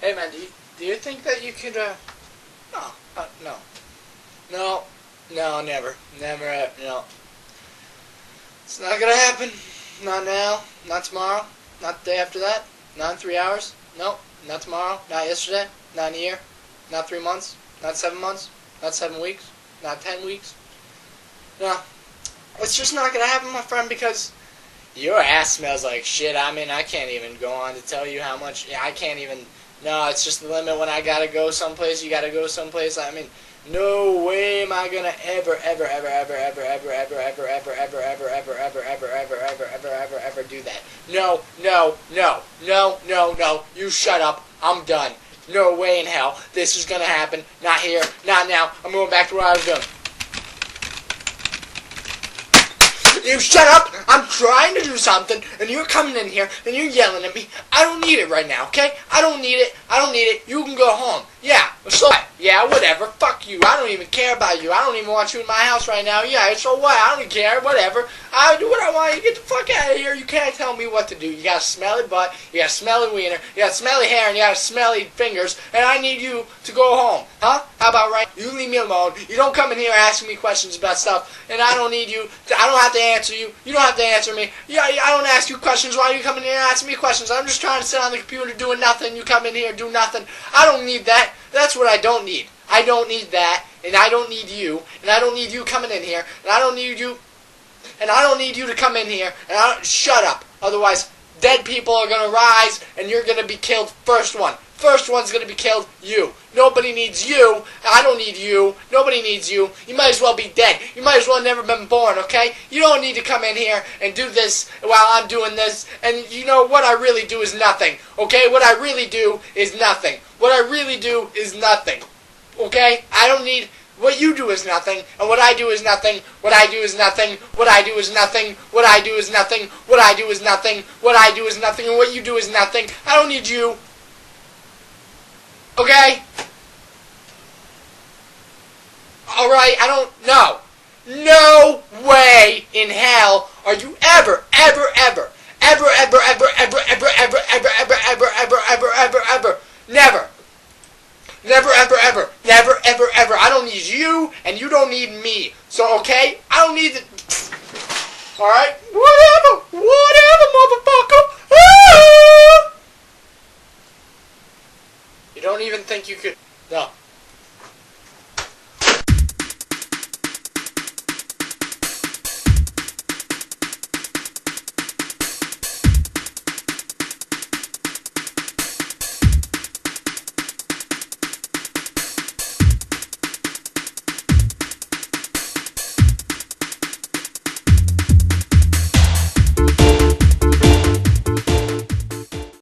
Hey man, do you think that you could, no. No, never. Never, no. It's not gonna happen. Not now, not tomorrow, not the day after that, not in 3 hours. No, not tomorrow, not yesterday, not in a year, not 3 months, not 7 months, not 7 weeks, not 10 weeks. No. It's just not gonna happen, my friend, because your ass smells like shit. I mean, I can't even go on to tell you how much. I can't even. No, it's just the limit when I gotta go someplace. You gotta go someplace. I mean, no way am I gonna ever do that. No. You shut up. I'm done. No way in hell. This is gonna happen. Not here. Not now. I'm going back to where I was going. You shut up! I'm trying to do something, and you're coming in here, and you're yelling at me. I don't need it right now, okay? I don't need it. You can go home. Yeah, so what? Yeah, whatever. Fuck you. I don't even care about you. I don't even want you in my house right now. Yeah, so what? I don't care. Whatever. I do what I want. You get the fuck out of here. You can't tell me what to do. You got a smelly butt. You got a smelly wiener. You got smelly hair, and you got smelly fingers, and I need you to go home. Huh? How about right? You leave me alone. You don't come in here asking me questions about stuff, and I don't need you. I don't have to answer you. You don't have to answer me. Yeah, I don't ask you questions. Why are you coming in here asking me questions? I'm just trying to sit on the computer doing nothing. You come in here, do nothing. I don't need that. That's what I don't need. I don't need that, and I don't need you, and I don't need you coming in here, and I don't need you, and I don't need you to come in here, and shut up. Otherwise, dead people are going to rise, and you're going to be killed first one. First one's going to be killed, you. Nobody needs you. I don't need you. Nobody needs you. You might as well be dead. You might as well have never been born, okay? You don't need to come in here and do this while I'm doing this. And you know, what I really do is nothing, okay? What I really do is nothing. What I really do is nothing, okay? I don't need... What you do is nothing, and what I do is nothing. What I do is nothing. What I do is nothing. What I do is nothing. What I do is nothing. What I do is nothing, and what you do is nothing. I don't need you. Okay? Alright, I don't... No way in hell are you ever Never. I don't need you, and you don't need me. So, okay? I don't need the... Alright? Whatever, motherfucker! Ah! You don't even think you could... No.